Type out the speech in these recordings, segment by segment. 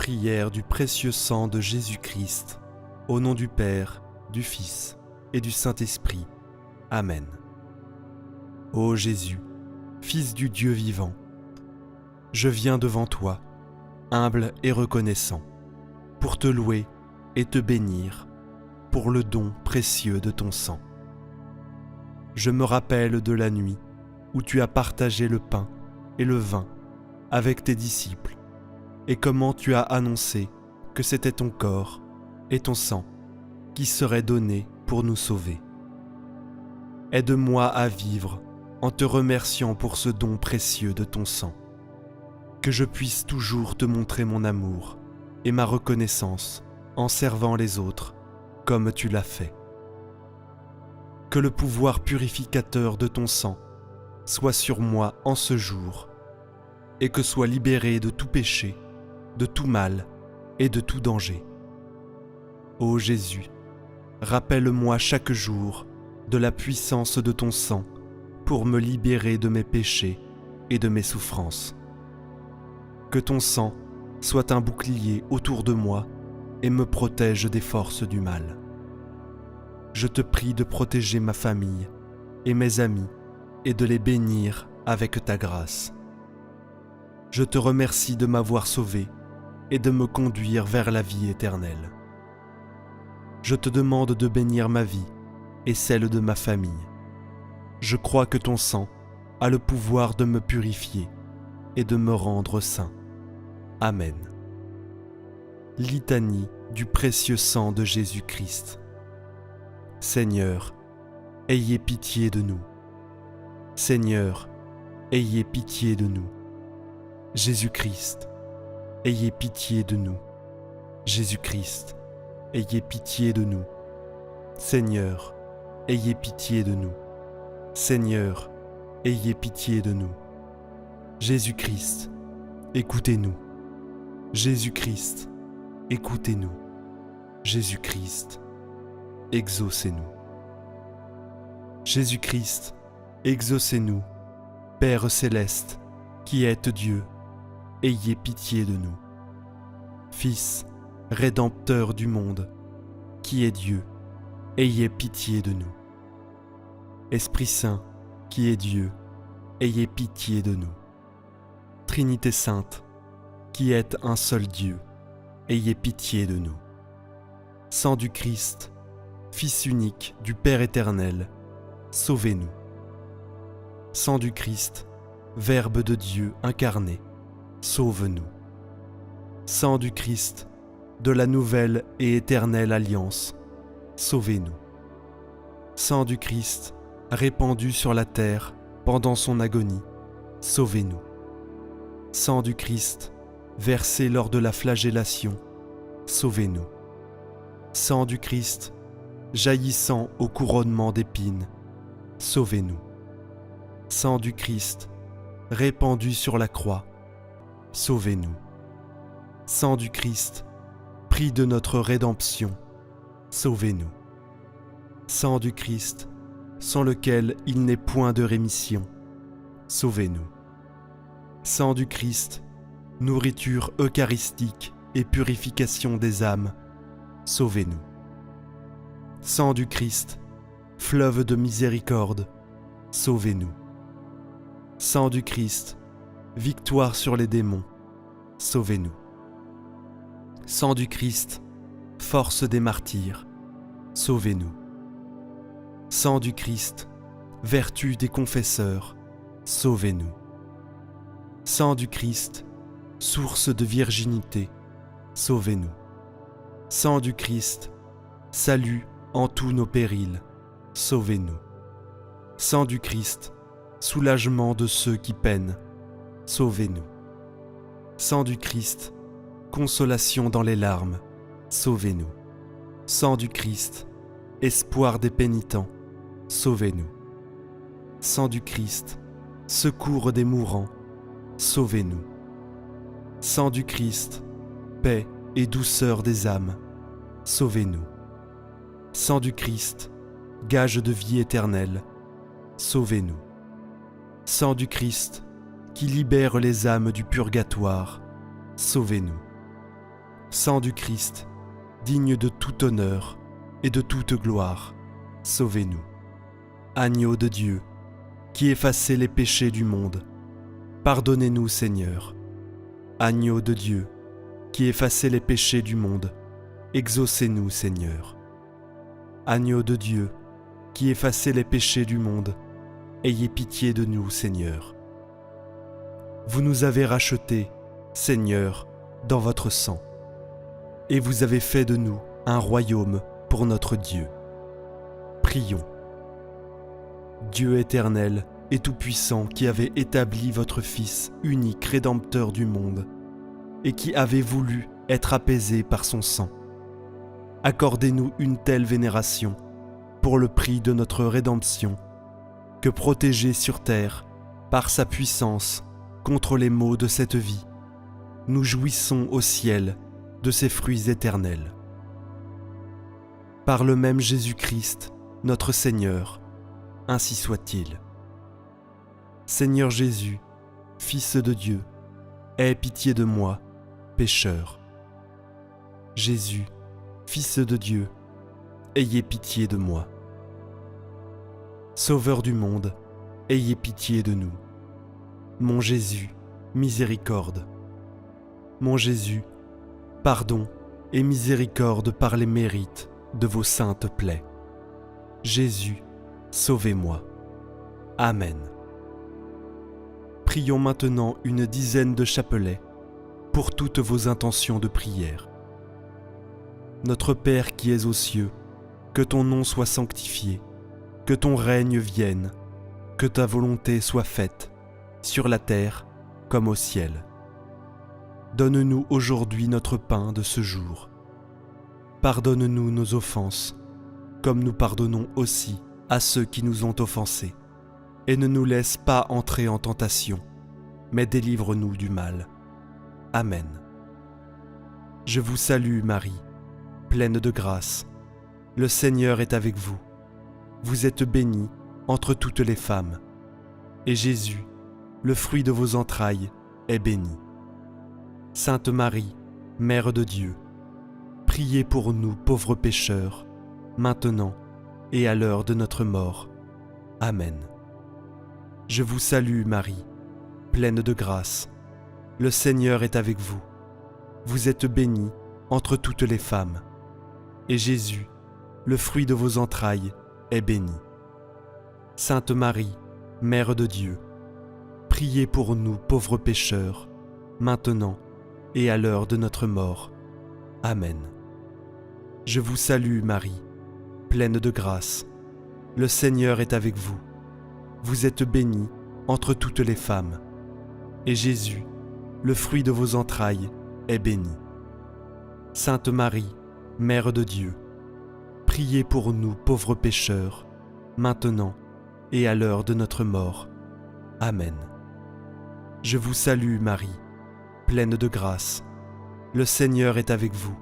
Prière du précieux sang de Jésus-Christ, au nom du Père, du Fils et du Saint-Esprit. Amen. Ô Jésus, Fils du Dieu vivant, je viens devant toi, humble et reconnaissant, pour te louer et te bénir, pour le don précieux de ton sang. Je me rappelle de la nuit où tu as partagé le pain et le vin avec tes disciples, et comment tu as annoncé que c'était ton corps et ton sang qui seraient donnés pour nous sauver. Aide-moi à vivre en te remerciant pour ce don précieux de ton sang, que je puisse toujours te montrer mon amour et ma reconnaissance en servant les autres comme tu l'as fait. Que le pouvoir purificateur de ton sang soit sur moi en ce jour, et que sois libéré de tout péché, de tout mal et de tout danger. Ô Jésus, rappelle-moi chaque jour de la puissance de ton sang pour me libérer de mes péchés et de mes souffrances. Que ton sang soit un bouclier autour de moi et me protège des forces du mal. Je te prie de protéger ma famille et mes amis et de les bénir avec ta grâce. Je te remercie de m'avoir sauvé et de me conduire vers la vie éternelle. Je te demande de bénir ma vie et celle de ma famille. Je crois que ton sang a le pouvoir de me purifier et de me rendre saint. Amen. Litanie du précieux sang de Jésus-Christ. Seigneur, ayez pitié de nous. Seigneur, ayez pitié de nous. Jésus-Christ, ayez pitié de nous. Jésus-Christ, ayez pitié de nous. Seigneur, ayez pitié de nous. Seigneur, ayez pitié de nous. Jésus-Christ, écoutez-nous. Jésus-Christ, écoutez-nous. Jésus-Christ, exaucez-nous. Jésus-Christ, exaucez-nous. Père céleste, qui êtes Dieu, ayez pitié de nous. Fils, Rédempteur du monde, qui est Dieu, ayez pitié de nous. Esprit Saint, qui est Dieu, ayez pitié de nous. Trinité Sainte, qui êtes un seul Dieu, ayez pitié de nous. Sang du Christ, Fils unique du Père éternel, sauvez-nous. Sang du Christ, Verbe de Dieu incarné, sauve-nous. Sang du Christ, de la nouvelle et éternelle alliance, sauvez-nous. Sang du Christ, répandu sur la terre pendant son agonie, sauvez-nous. Sang du Christ, versé lors de la flagellation, sauvez-nous. Sang du Christ, jaillissant au couronnement d'épines, sauvez-nous. Sang du Christ, répandu sur la croix, sauvez-nous. Sang du Christ, prix de notre rédemption, sauvez-nous. Sang du Christ, sans lequel il n'est point de rémission, sauvez-nous. Sang du Christ, nourriture eucharistique et purification des âmes, sauvez-nous. Sang du Christ, fleuve de miséricorde, sauvez-nous. Sang du Christ, victoire sur les démons, sauvez-nous. Sang du Christ, force des martyrs, sauvez-nous. Sang du Christ, vertu des confesseurs, sauvez-nous. Sang du Christ, source de virginité, sauvez-nous. Sang du Christ, salut en tous nos périls, sauvez-nous. Sang du Christ, soulagement de ceux qui peinent, sauvez-nous. Sang du Christ, consolation dans les larmes, sauvez-nous. Sang du Christ, espoir des pénitents, sauvez-nous. Sang du Christ, secours des mourants, sauvez-nous. Sang du Christ, paix et douceur des âmes, sauvez-nous. Sang du Christ, gage de vie éternelle, sauvez-nous. Sang du Christ, qui libère les âmes du purgatoire, sauvez-nous. sang du Christ, digne de tout honneur et de toute gloire, sauvez-nous. Agneau de Dieu, qui effacez les péchés du monde, pardonnez-nous Seigneur. Agneau de Dieu, qui effacez les péchés du monde, exaucez-nous Seigneur. Agneau de Dieu, qui effacez les péchés du monde, ayez pitié de nous Seigneur. Vous nous avez rachetés, Seigneur, dans votre sang, et vous avez fait de nous un royaume pour notre Dieu. Prions. Dieu éternel et tout-puissant qui avez établi votre Fils unique rédempteur du monde et qui avez voulu être apaisé par son sang, accordez-nous une telle vénération pour le prix de notre rédemption que protégés sur terre par sa puissance contre les maux de cette vie, nous jouissons au ciel de ses fruits éternels. Par le même Jésus-Christ, notre Seigneur, ainsi soit-il. Seigneur Jésus, Fils de Dieu, aie pitié de moi, pécheur. Jésus, Fils de Dieu, ayez pitié de moi. Sauveur du monde, ayez pitié de nous. Mon Jésus, miséricorde. Mon Jésus, pardon et miséricorde par les mérites de vos saintes plaies. Jésus, sauvez-moi. Amen. Prions maintenant une dizaine de chapelets pour toutes vos intentions de prière. Notre Père qui es aux cieux, que ton nom soit sanctifié, que ton règne vienne, que ta volonté soit faite, sur la terre comme au ciel. Donne-nous aujourd'hui notre pain de ce jour. Pardonne-nous nos offenses, comme nous pardonnons aussi à ceux qui nous ont offensés. Et ne nous laisse pas entrer en tentation, mais délivre-nous du mal. Amen. Je vous salue Marie, pleine de grâce. Le Seigneur est avec vous. Vous êtes bénie entre toutes les femmes. Et Jésus, le fruit de vos entrailles, est béni. Sainte Marie, Mère de Dieu, priez pour nous pauvres pécheurs, maintenant et à l'heure de notre mort. Amen. Je vous salue Marie, pleine de grâce. Le Seigneur est avec vous. Vous êtes bénie entre toutes les femmes. Et Jésus, le fruit de vos entrailles, est béni. Sainte Marie, Mère de Dieu, priez pour nous pauvres pécheurs, maintenant et à l'heure de notre mort. Amen. Je vous salue Marie, pleine de grâce. Le Seigneur est avec vous. Vous êtes bénie entre toutes les femmes. Et Jésus, le fruit de vos entrailles, est béni. Sainte Marie, Mère de Dieu, priez pour nous pauvres pécheurs, maintenant et à l'heure de notre mort. Amen. Je vous salue Marie, pleine de grâce. Le Seigneur est avec vous.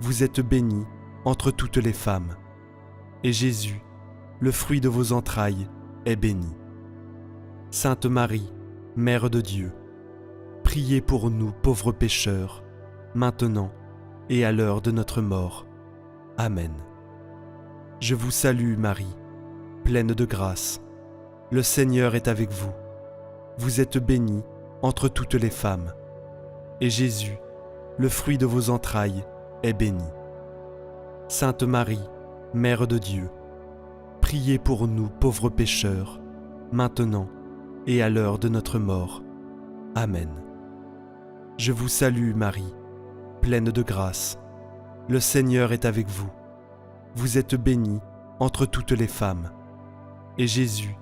Vous êtes bénie entre toutes les femmes. Et Jésus, le fruit de vos entrailles, est béni. Sainte Marie, Mère de Dieu, priez pour nous pauvres pécheurs, maintenant et à l'heure de notre mort. Amen. Je vous salue Marie, pleine de grâce. Le Seigneur est avec vous. Vous êtes bénie entre toutes les femmes. Et Jésus, le fruit de vos entrailles, est béni. Sainte Marie, Mère de Dieu, priez pour nous pauvres pécheurs, maintenant et à l'heure de notre mort. Amen. Je vous salue Marie, pleine de grâce. Le Seigneur est avec vous. Vous êtes bénie entre toutes les femmes. Et Jésus,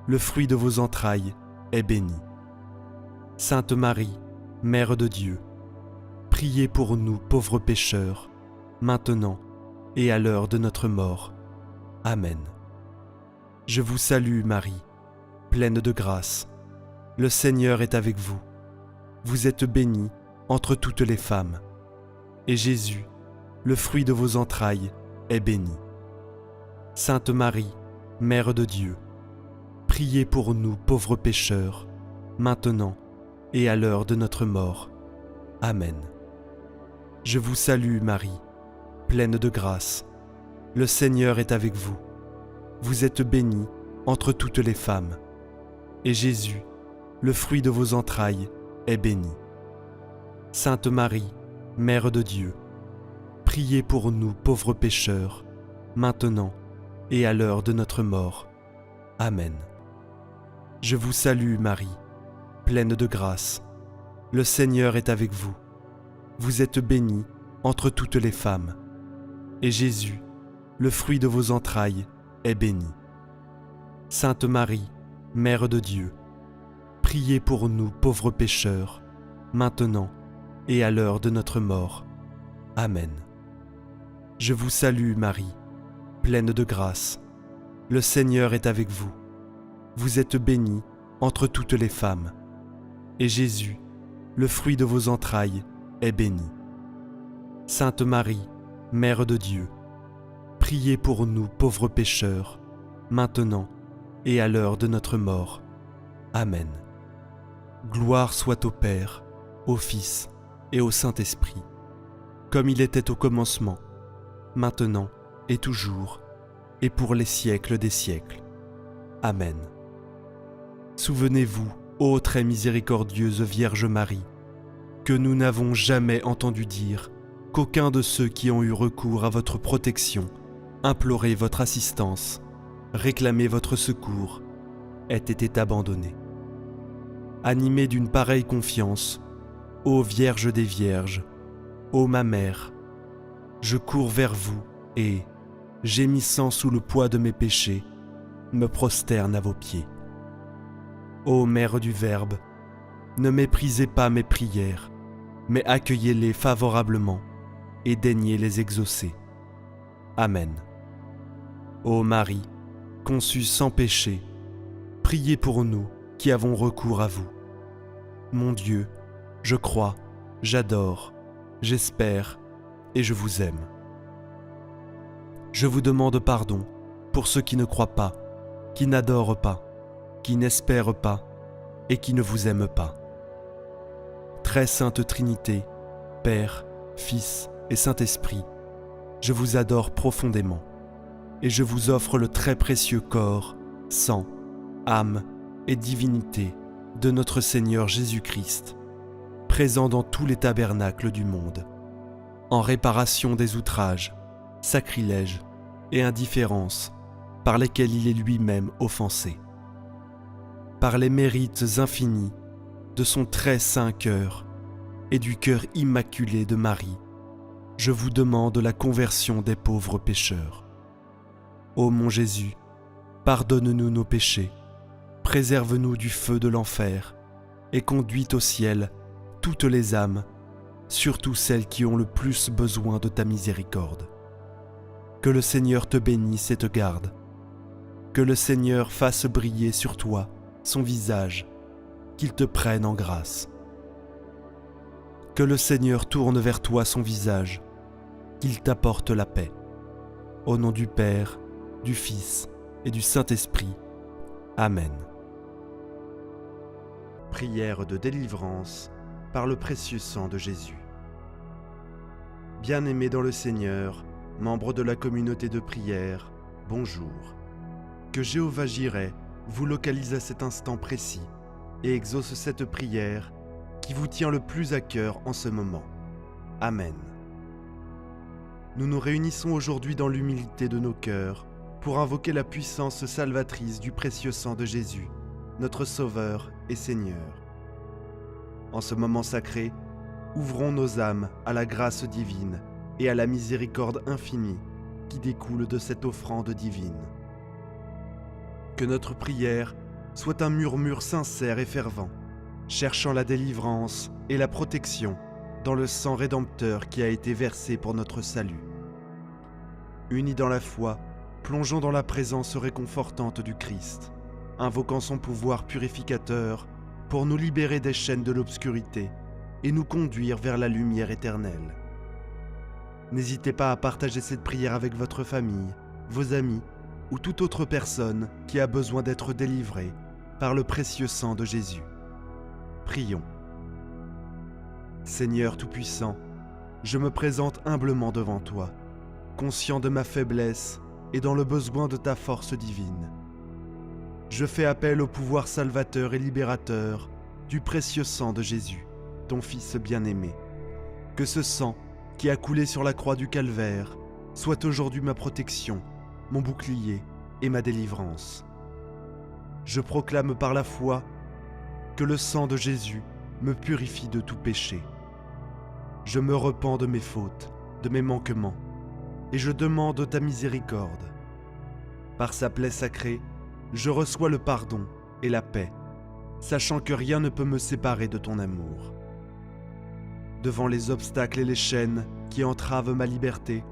le fruit de vos entrailles, est béni. Sainte Marie, Mère de Dieu, priez pour nous pauvres pécheurs, maintenant et à l'heure de notre mort. Amen. Je vous salue Marie, pleine de grâce. Le Seigneur est avec vous. Vous êtes bénie entre toutes les femmes. Et Jésus, le fruit de vos entrailles, est béni. Sainte Marie, Mère de Dieu, priez pour nous pauvres pécheurs, maintenant et à l'heure de notre mort. Amen. Je vous salue Marie, pleine de grâce. Le Seigneur est avec vous. Vous êtes bénie entre toutes les femmes. Et Jésus, le fruit de vos entrailles, est béni. Sainte Marie, Mère de Dieu, priez pour nous pauvres pécheurs, maintenant et à l'heure de notre mort. Amen. Je vous salue Marie, pleine de grâce. Le Seigneur est avec vous. Vous êtes bénie entre toutes les femmes. Et Jésus, le fruit de vos entrailles, est béni. Sainte Marie, Mère de Dieu, priez pour nous pauvres pécheurs, maintenant et à l'heure de notre mort. Amen. Je vous salue Marie, pleine de grâce. Le Seigneur est avec vous. Vous êtes bénie entre toutes les femmes. Et Jésus, le fruit de vos entrailles, est béni. Sainte Marie, Mère de Dieu, priez pour nous pauvres pécheurs, maintenant et à l'heure de notre mort. Amen. Gloire soit au Père, au Fils et au Saint-Esprit, comme il était au commencement, maintenant et toujours, et pour les siècles des siècles. Amen. Souvenez-vous, ô très miséricordieuse Vierge Marie, que nous n'avons jamais entendu dire qu'aucun de ceux qui ont eu recours à votre protection, imploré votre assistance, réclamé votre secours, ait été abandonné. Animée d'une pareille confiance, ô Vierge des Vierges, ô ma Mère, je cours vers vous et, gémissant sous le poids de mes péchés, me prosterne à vos pieds. Ô Mère du Verbe, ne méprisez pas mes prières, mais accueillez-les favorablement et daignez les exaucer. Amen. Ô Marie, conçue sans péché, priez pour nous qui avons recours à vous. Mon Dieu, je crois, j'adore, j'espère et je vous aime. Je vous demande pardon pour ceux qui ne croient pas, qui n'adorent pas, qui n'espèrent pas et qui ne vous aiment pas. Très sainte Trinité, Père, Fils et Saint-Esprit, je vous adore profondément et je vous offre le très précieux corps, sang, âme et divinité de notre Seigneur Jésus-Christ, présent dans tous les tabernacles du monde, en réparation des outrages, sacrilèges et indifférences par lesquels il est lui-même offensé. Par les mérites infinis de son très saint cœur et du cœur immaculé de Marie, je vous demande la conversion des pauvres pécheurs. Ô mon Jésus, pardonne-nous nos péchés, préserve-nous du feu de l'enfer et conduis au ciel toutes les âmes, surtout celles qui ont le plus besoin de ta miséricorde. Que le Seigneur te bénisse et te garde. Que le Seigneur fasse briller sur toi son visage, qu'il te prenne en grâce. Que le Seigneur tourne vers toi son visage, qu'il t'apporte la paix. Au nom du Père, du Fils et du Saint-Esprit. Amen. Prière de délivrance par le précieux sang de Jésus. Bien-aimés dans le Seigneur, membres de la communauté de prière, bonjour. Que Jéhovah Jireh vous localise à cet instant précis et exauce cette prière qui vous tient le plus à cœur en ce moment. Amen. Nous nous réunissons aujourd'hui dans l'humilité de nos cœurs pour invoquer la puissance salvatrice du précieux sang de Jésus, notre Sauveur et Seigneur. En ce moment sacré, ouvrons nos âmes à la grâce divine et à la miséricorde infinie qui découle de cette offrande divine. Que notre prière soit un murmure sincère et fervent, cherchant la délivrance et la protection dans le sang rédempteur qui a été versé pour notre salut. Unis dans la foi, plongeons dans la présence réconfortante du Christ, invoquant son pouvoir purificateur pour nous libérer des chaînes de l'obscurité et nous conduire vers la lumière éternelle. N'hésitez pas à partager cette prière avec votre famille, vos amis ou toute autre personne qui a besoin d'être délivrée par le précieux sang de Jésus. Prions. Seigneur Tout-Puissant, je me présente humblement devant toi, conscient de ma faiblesse et dans le besoin de ta force divine. Je fais appel au pouvoir salvateur et libérateur du précieux sang de Jésus, ton Fils bien-aimé. Que ce sang qui a coulé sur la croix du Calvaire soit aujourd'hui ma protection, mon bouclier et ma délivrance. Je proclame par la foi que le sang de Jésus me purifie de tout péché. Je me repens de mes fautes, de mes manquements, et je demande ta miséricorde. Par sa plaie sacrée, je reçois le pardon et la paix, sachant que rien ne peut me séparer de ton amour. Devant les obstacles et les chaînes qui entravent ma liberté,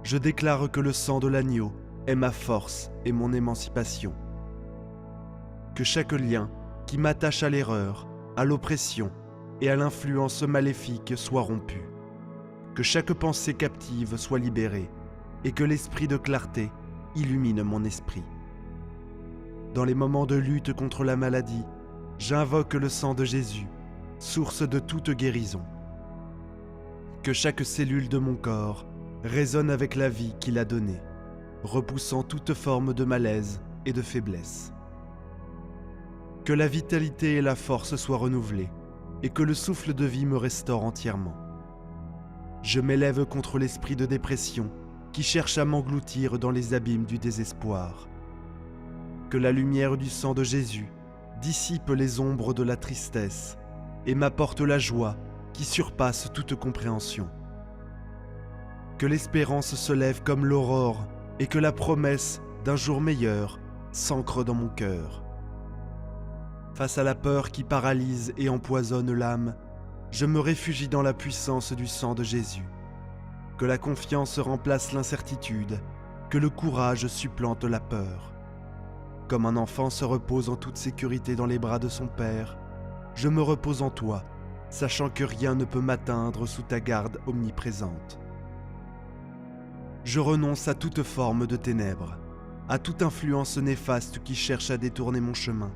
je déclare que le sang de l'agneau est ma force et mon émancipation. Que chaque lien qui m'attache à l'erreur, à l'oppression et à l'influence maléfique soit rompu. Que chaque pensée captive soit libérée et que l'esprit de clarté illumine mon esprit. Dans les moments de lutte contre la maladie, j'invoque le sang de Jésus, source de toute guérison. Que chaque cellule de mon corps résonne avec la vie qu'il a donnée, repoussant toute forme de malaise et de faiblesse. Que la vitalité et la force soient renouvelées et que le souffle de vie me restaure entièrement. Je m'élève contre l'esprit de dépression qui cherche à m'engloutir dans les abîmes du désespoir. Que la lumière du sang de Jésus dissipe les ombres de la tristesse et m'apporte la joie qui surpasse toute compréhension. Que l'espérance se lève comme l'aurore et que la promesse d'un jour meilleur s'ancre dans mon cœur. Face à la peur qui paralyse et empoisonne l'âme, je me réfugie dans la puissance du sang de Jésus. Que la confiance remplace l'incertitude, que le courage supplante la peur. Comme un enfant se repose en toute sécurité dans les bras de son père, je me repose en toi, sachant que rien ne peut m'atteindre sous ta garde omniprésente. Je renonce à toute forme de ténèbres, à toute influence néfaste qui cherche à détourner mon chemin.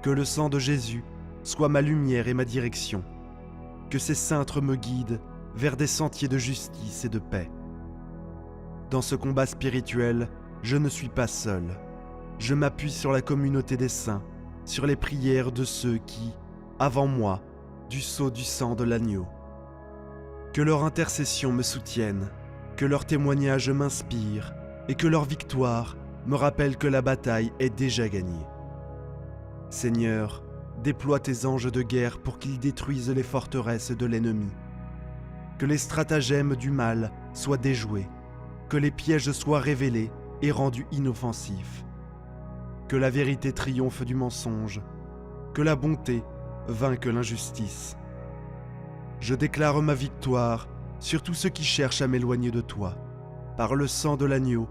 Que le sang de Jésus soit ma lumière et ma direction, que ses cintres me guident vers des sentiers de justice et de paix. Dans ce combat spirituel, je ne suis pas seul. Je m'appuie sur la communauté des saints, sur les prières de ceux qui, avant moi, du sceau du sang de l'agneau. Que leur intercession me soutienne, que leur témoignage m'inspire et que leur victoire me rappelle que la bataille est déjà gagnée. Seigneur, déploie tes anges de guerre pour qu'ils détruisent les forteresses de l'ennemi. Que les stratagèmes du mal soient déjoués, que les pièges soient révélés et rendus inoffensifs. Que la vérité triomphe du mensonge, que la bonté vainque l'injustice. Je déclare ma victoire sur tous ceux qui cherchent à m'éloigner de toi. Par le sang de l'agneau,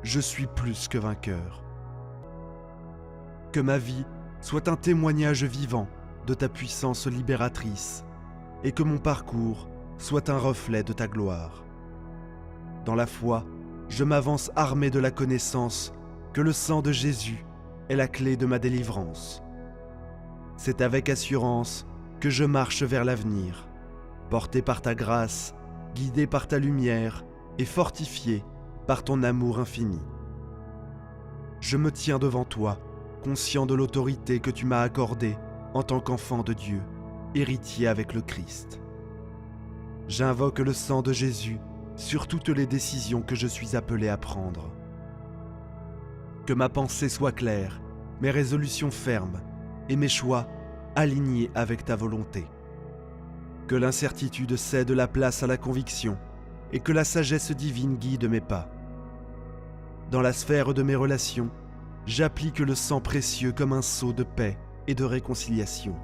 je suis plus que vainqueur. Que ma vie soit un témoignage vivant de ta puissance libératrice et que mon parcours soit un reflet de ta gloire. Dans la foi, je m'avance armé de la connaissance que le sang de Jésus est la clé de ma délivrance. C'est avec assurance que je marche vers l'avenir, porté par ta grâce, guidé par ta lumière et fortifié par ton amour infini. Je me tiens devant toi, conscient de l'autorité que tu m'as accordée en tant qu'enfant de Dieu, héritier avec le Christ. J'invoque le sang de Jésus sur toutes les décisions que je suis appelé à prendre. Que ma pensée soit claire, mes résolutions fermes et mes choix alignés avec ta volonté. Que l'incertitude cède la place à la conviction et que la sagesse divine guide mes pas. Dans la sphère de mes relations, j'applique le sang précieux comme un sceau de paix et de réconciliation.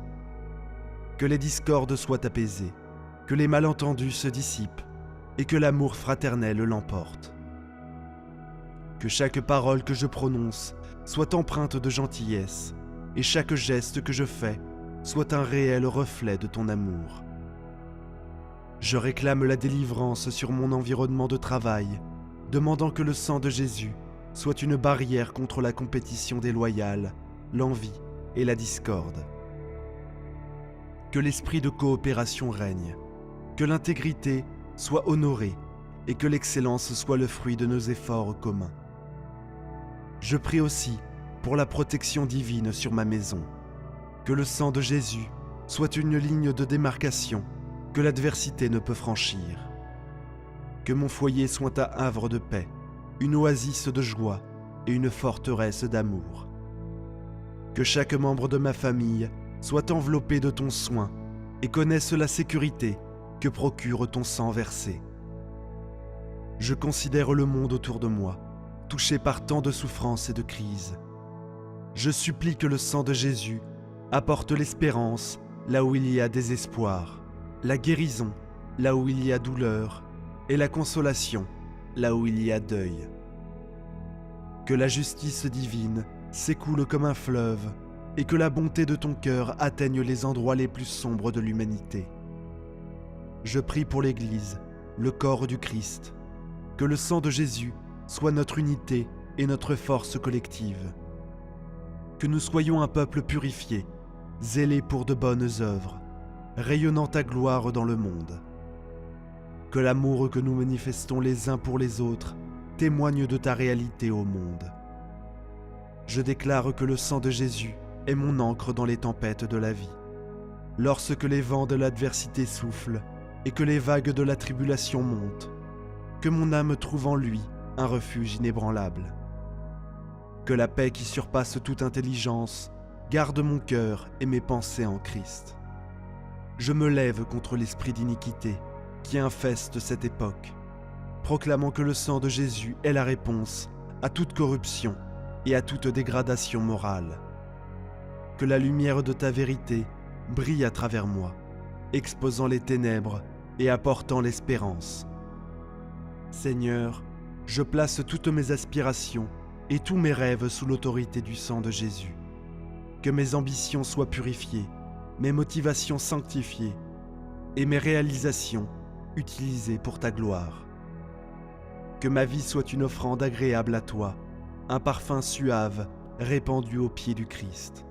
Que les discordes soient apaisées, que les malentendus se dissipent et que l'amour fraternel l'emporte. Que chaque parole que je prononce soit empreinte de gentillesse et chaque geste que je fais soit un réel reflet de ton amour. Je réclame la délivrance sur mon environnement de travail, demandant que le sang de Jésus soit une barrière contre la compétition déloyale, l'envie et la discorde. Que l'esprit de coopération règne, que l'intégrité soit honorée et que l'excellence soit le fruit de nos efforts communs. Je prie aussi pour la protection divine sur ma maison, que le sang de Jésus soit une ligne de démarcation que l'adversité ne peut franchir, que mon foyer soit un havre de paix, une oasis de joie et une forteresse d'amour, que chaque membre de ma famille soit enveloppé de ton soin et connaisse la sécurité que procure ton sang versé. Je considère le monde autour de moi, touché par tant de souffrances et de crises. Je supplie que le sang de Jésus apporte l'espérance là où il y a désespoir, la guérison là où il y a douleur et la consolation là où il y a deuil. Que la justice divine s'écoule comme un fleuve et que la bonté de ton cœur atteigne les endroits les plus sombres de l'humanité. Je prie pour l'Église, le corps du Christ, que le sang de Jésus soit notre unité et notre force collective. Que nous soyons un peuple purifié, zélé pour de bonnes œuvres, rayonnant ta gloire dans le monde. Que l'amour que nous manifestons les uns pour les autres témoigne de ta réalité au monde. Je déclare que le sang de Jésus est mon ancre dans les tempêtes de la vie. Lorsque les vents de l'adversité soufflent et que les vagues de la tribulation montent, que mon âme trouve en lui un refuge inébranlable. Que la paix qui surpasse toute intelligence garde mon cœur et mes pensées en Christ. Je me lève contre l'esprit d'iniquité qui infeste cette époque, proclamant que le sang de Jésus est la réponse à toute corruption et à toute dégradation morale. Que la lumière de ta vérité brille à travers moi, exposant les ténèbres et apportant l'espérance. Seigneur, je place toutes mes aspirations et tous mes rêves sous l'autorité du sang de Jésus. Que mes ambitions soient purifiées, mes motivations sanctifiées et mes réalisations utilisées pour ta gloire. Que ma vie soit une offrande agréable à toi, un parfum suave répandu aux pieds du Christ.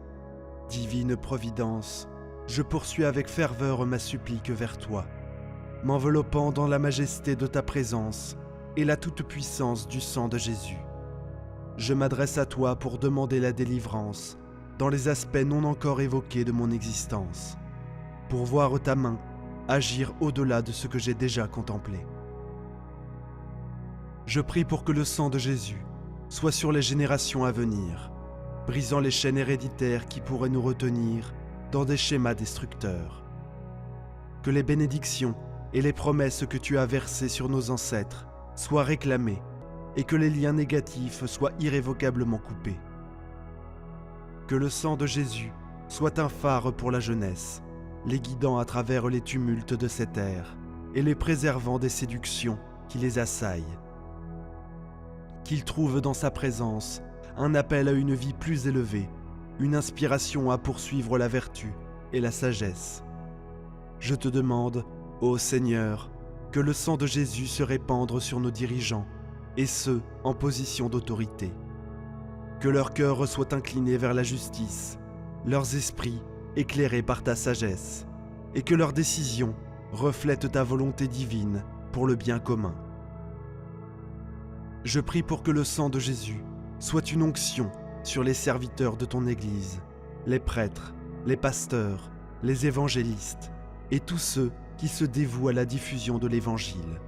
Divine Providence, je poursuis avec ferveur ma supplique vers toi, m'enveloppant dans la majesté de ta présence et la toute-puissance du sang de Jésus. Je m'adresse à toi pour demander la délivrance dans les aspects non encore évoqués de mon existence, pour voir ta main agir au-delà de ce que j'ai déjà contemplé. Je prie pour que le sang de Jésus soit sur les générations à venir, brisant les chaînes héréditaires qui pourraient nous retenir dans des schémas destructeurs. Que les bénédictions et les promesses que tu as versées sur nos ancêtres soient réclamées et que les liens négatifs soient irrévocablement coupés. Que le sang de Jésus soit un phare pour la jeunesse, les guidant à travers les tumultes de cette ère et les préservant des séductions qui les assaillent. Qu'il trouve dans sa présence un appel à une vie plus élevée, une inspiration à poursuivre la vertu et la sagesse. Je te demande, ô Seigneur, que le sang de Jésus se répande sur nos dirigeants, et ceux en position d'autorité. Que leur cœur soit incliné vers la justice, leurs esprits éclairés par ta sagesse, et que leurs décisions reflètent ta volonté divine pour le bien commun. Je prie pour que le sang de Jésus soit une onction sur les serviteurs de ton Église, les prêtres, les pasteurs, les évangélistes et tous ceux qui se dévouent à la diffusion de l'Évangile.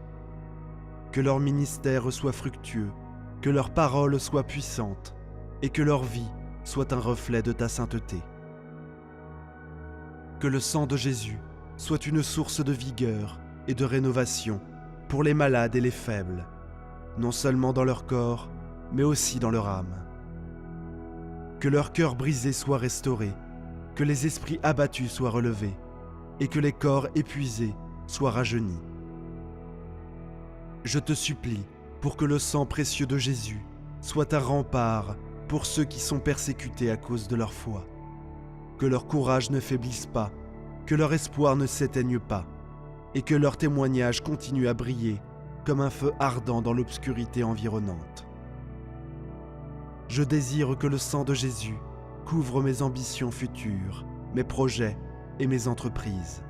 Que leur ministère soit fructueux, que leurs paroles soient puissantes et que leur vie soit un reflet de ta sainteté. Que le sang de Jésus soit une source de vigueur et de rénovation pour les malades et les faibles, non seulement dans leur corps, mais aussi dans leur âme. Que leur cœur brisé soit restauré, que les esprits abattus soient relevés, et que les corps épuisés soient rajeunis. Je te supplie pour que le sang précieux de Jésus soit un rempart pour ceux qui sont persécutés à cause de leur foi. Que leur courage ne faiblisse pas, que leur espoir ne s'éteigne pas, et que leur témoignage continue à briller comme un feu ardent dans l'obscurité environnante. Je désire que le sang de Jésus couvre mes ambitions futures, mes projets et mes entreprises.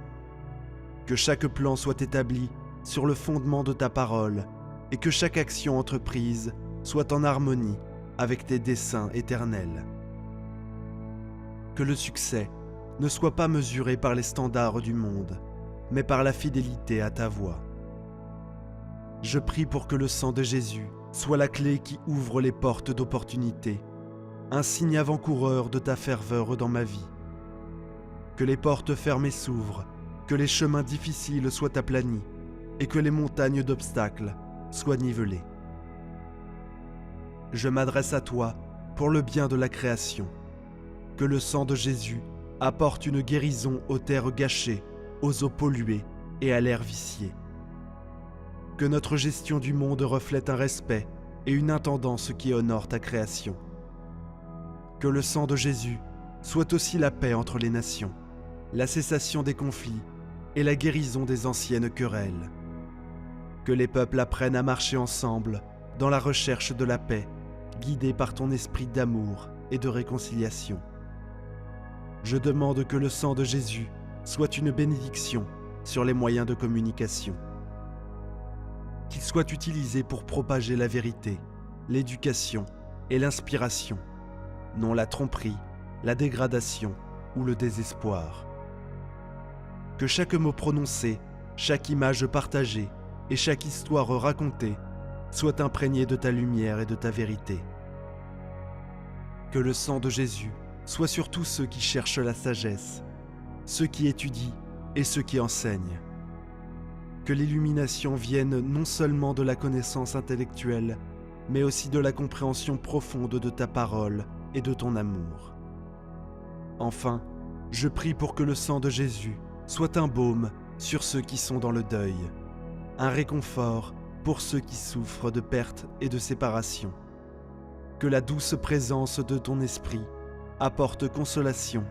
Que chaque plan soit établi sur le fondement de ta parole et que chaque action entreprise soit en harmonie avec tes desseins éternels. Que le succès ne soit pas mesuré par les standards du monde, mais par la fidélité à ta voix. Je prie pour que le sang de Jésus soit la clé qui ouvre les portes d'opportunité, un signe avant-coureur de ta ferveur dans ma vie. Que les portes fermées s'ouvrent, que les chemins difficiles soient aplanis et que les montagnes d'obstacles soient nivelées. Je m'adresse à toi pour le bien de la création. Que le sang de Jésus apporte une guérison aux terres gâchées, aux eaux polluées et à l'air vicié. Que notre gestion du monde reflète un respect et une intendance qui honorent ta création. Que le sang de Jésus soit aussi la paix entre les nations, la cessation des conflits et la guérison des anciennes querelles. Que les peuples apprennent à marcher ensemble dans la recherche de la paix, guidés par ton esprit d'amour et de réconciliation. Je demande que le sang de Jésus soit une bénédiction sur les moyens de communication. Qu'il soit utilisé pour propager la vérité, l'éducation et l'inspiration, non la tromperie, la dégradation ou le désespoir. Que chaque mot prononcé, chaque image partagée et chaque histoire racontée soit imprégné de ta lumière et de ta vérité. Que le sang de Jésus soit sur tous ceux qui cherchent la sagesse, ceux qui étudient et ceux qui enseignent. Que l'illumination vienne non seulement de la connaissance intellectuelle, mais aussi de la compréhension profonde de ta parole et de ton amour. Enfin, je prie pour que le sang de Jésus soit un baume sur ceux qui sont dans le deuil, un réconfort pour ceux qui souffrent de perte et de séparation. Que la douce présence de ton esprit apporte consolation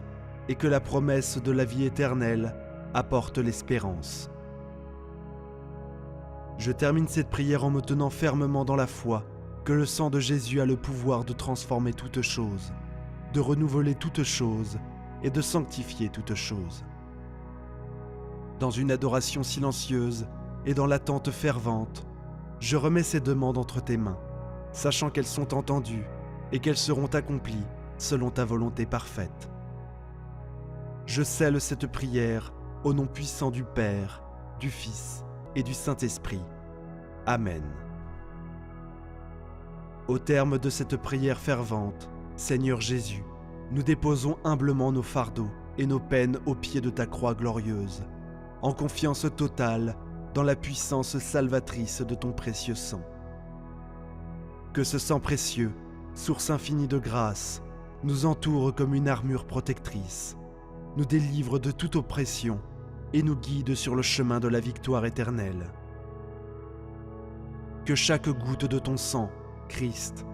et que la promesse de la vie éternelle apporte l'espérance. Je termine cette prière en me tenant fermement dans la foi que le sang de Jésus a le pouvoir de transformer toutes choses, de renouveler toutes choses et de sanctifier toutes choses. Dans une adoration silencieuse et dans l'attente fervente, je remets ces demandes entre tes mains, sachant qu'elles sont entendues et qu'elles seront accomplies selon ta volonté parfaite. Je scelle cette prière au nom puissant du Père, du Fils et du Saint-Esprit. Amen. Au terme de cette prière fervente, Seigneur Jésus, nous déposons humblement nos fardeaux et nos peines au pied de ta croix glorieuse, en confiance totale dans la puissance salvatrice de ton précieux sang. Que ce sang précieux, source infinie de grâce, nous entoure comme une armure protectrice, nous délivre de toute oppression et nous guide sur le chemin de la victoire éternelle. Que chaque goutte de ton sang, Christ,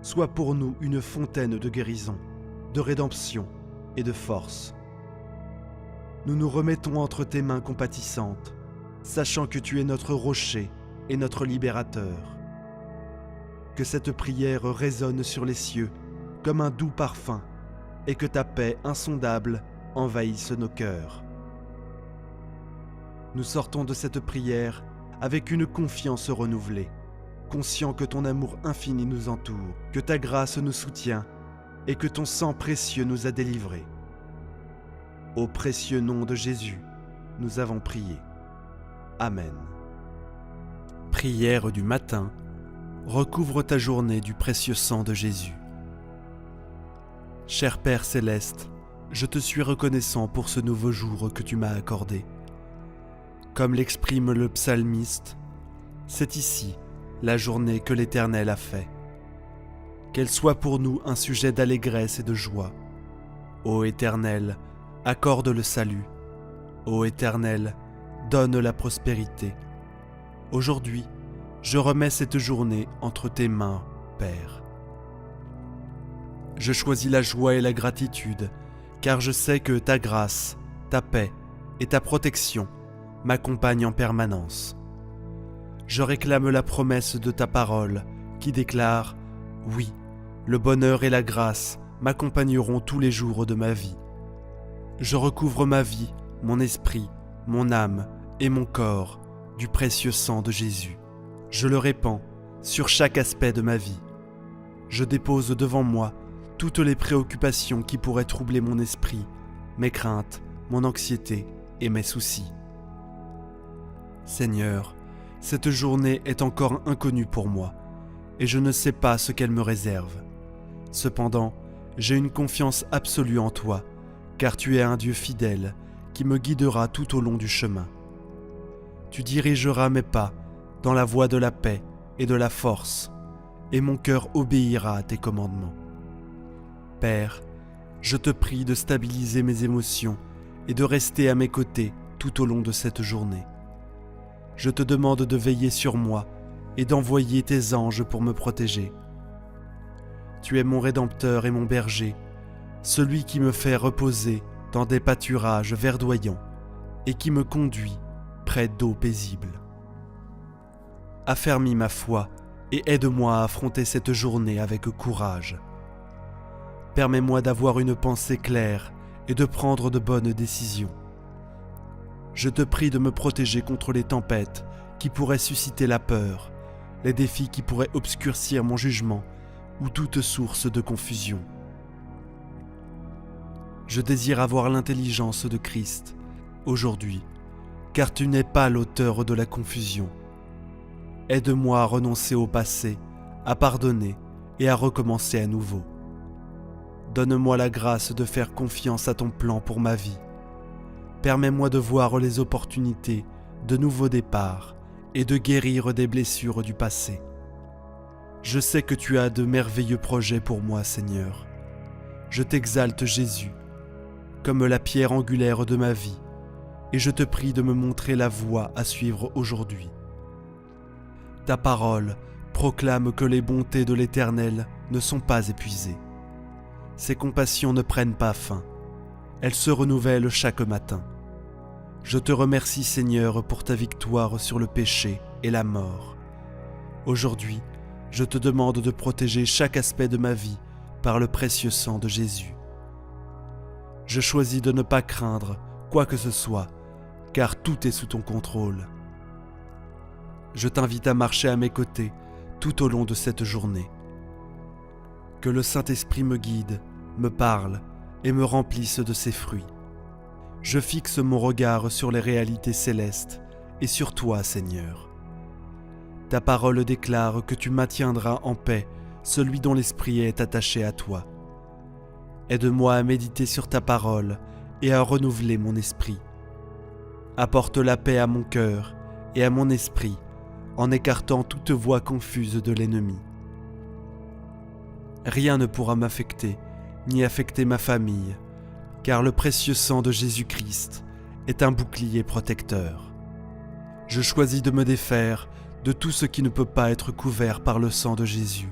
soit pour nous une fontaine de guérison, de rédemption et de force. Nous nous remettons entre tes mains compatissantes, sachant que tu es notre rocher et notre libérateur. Que cette prière résonne sur les cieux comme un doux parfum et que ta paix insondable envahisse nos cœurs. Nous sortons de cette prière avec une confiance renouvelée, conscients que ton amour infini nous entoure, que ta grâce nous soutient et que ton sang précieux nous a délivrés. Au précieux nom de Jésus, nous avons prié. Amen. Prière du matin, recouvre ta journée du précieux sang de Jésus. Cher Père céleste, je te suis reconnaissant pour ce nouveau jour que tu m'as accordé. Comme l'exprime le psalmiste, c'est ici la journée que l'Éternel a fait. Qu'elle soit pour nous un sujet d'allégresse et de joie. Ô Éternel, accorde le salut. Ô Éternel, donne la prospérité. Aujourd'hui, je remets cette journée entre tes mains, Père. Je choisis la joie et la gratitude, car je sais que ta grâce, ta paix et ta protection m'accompagnent en permanence. Je réclame la promesse de ta parole qui déclare « Oui, le bonheur et la grâce m'accompagneront tous les jours de ma vie. Je recouvre ma vie, mon esprit, mon âme et mon corps du précieux sang de Jésus. Je le répands sur chaque aspect de ma vie. Je dépose devant moi toutes les préoccupations qui pourraient troubler mon esprit, mes craintes, mon anxiété et mes soucis. Seigneur, cette journée est encore inconnue pour moi, et je ne sais pas ce qu'elle me réserve. Cependant, j'ai une confiance absolue en toi, car tu es un Dieu fidèle qui me guidera tout au long du chemin. Tu dirigeras mes pas dans la voie de la paix et de la force, et mon cœur obéira à tes commandements. Père, je te prie de stabiliser mes émotions et de rester à mes côtés tout au long de cette journée. Je te demande de veiller sur moi et d'envoyer tes anges pour me protéger. Tu es mon Rédempteur et mon berger, celui qui me fait reposer dans des pâturages verdoyants et qui me conduit près d'eaux paisibles. Affermis ma foi et aide-moi à affronter cette journée avec courage. Permets-moi d'avoir une pensée claire et de prendre de bonnes décisions. Je te prie de me protéger contre les tempêtes qui pourraient susciter la peur, les défis qui pourraient obscurcir mon jugement ou toute source de confusion. Je désire avoir l'intelligence de Christ aujourd'hui, car tu n'es pas l'auteur de la confusion. Aide-moi à renoncer au passé, à pardonner et à recommencer à nouveau. Donne-moi la grâce de faire confiance à ton plan pour ma vie. Permets-moi de voir les opportunités de nouveaux départs et de guérir des blessures du passé. Je sais que tu as de merveilleux projets pour moi, Seigneur. Je t'exalte, Jésus, comme la pierre angulaire de ma vie, et je te prie de me montrer la voie à suivre aujourd'hui. Ta parole proclame que les bontés de l'Éternel ne sont pas épuisées. Ses compassions ne prennent pas fin. Elles se renouvellent chaque matin. Je te remercie, Seigneur, pour ta victoire sur le péché et la mort. Aujourd'hui, je te demande de protéger chaque aspect de ma vie par le précieux sang de Jésus. Je choisis de ne pas craindre quoi que ce soit, car tout est sous ton contrôle. Je t'invite à marcher à mes côtés tout au long de cette journée. Que le Saint-Esprit me guide, me parle et me remplisse de ses fruits. Je fixe mon regard sur les réalités célestes et sur toi, Seigneur. Ta parole déclare que tu maintiendras en paix celui dont l'esprit est attaché à toi. Aide-moi à méditer sur ta parole et à renouveler mon esprit. Apporte la paix à mon cœur et à mon esprit en écartant toute voix confuse de l'ennemi. Rien ne pourra m'affecter, ni affecter ma famille, car le précieux sang de Jésus-Christ est un bouclier protecteur. Je choisis de me défaire de tout ce qui ne peut pas être couvert par le sang de Jésus,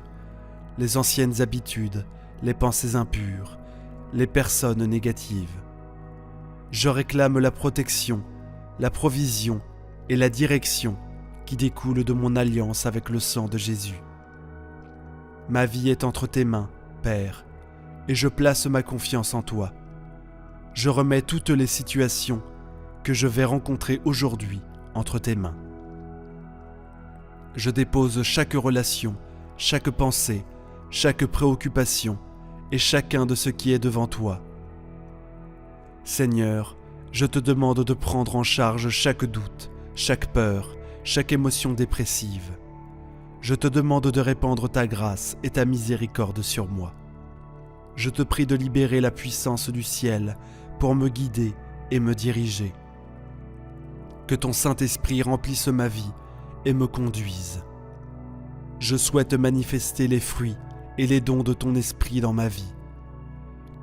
les anciennes habitudes, les pensées impures, les personnes négatives. Je réclame la protection, la provision et la direction qui découlent de mon alliance avec le sang de Jésus. Ma vie est entre tes mains, Père, et je place ma confiance en toi. Je remets toutes les situations que je vais rencontrer aujourd'hui entre tes mains. Je dépose chaque relation, chaque pensée, chaque préoccupation et chacun de ce qui est devant toi. Seigneur, je te demande de prendre en charge chaque doute, chaque peur, chaque émotion dépressive. Je te demande de répandre ta grâce et ta miséricorde sur moi. Je te prie de libérer la puissance du ciel pour me guider et me diriger. Que ton Saint-Esprit remplisse ma vie et me conduise. Je souhaite manifester les fruits et les dons de ton esprit dans ma vie.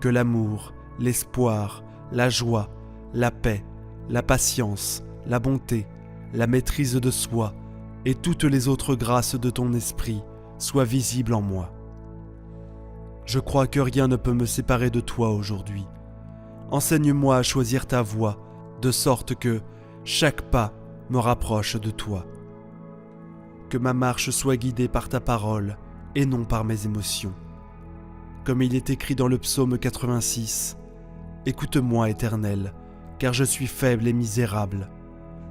Que l'amour, l'espoir, la joie, la paix, la patience, la bonté, la maîtrise de soi et toutes les autres grâces de ton esprit soient visibles en moi. Je crois que rien ne peut me séparer de toi aujourd'hui. Enseigne-moi à choisir ta voie, de sorte que chaque pas me rapproche de toi. Que ma marche soit guidée par ta parole et non par mes émotions. Comme il est écrit dans le psaume 86, « Écoute-moi, Éternel, car je suis faible et misérable.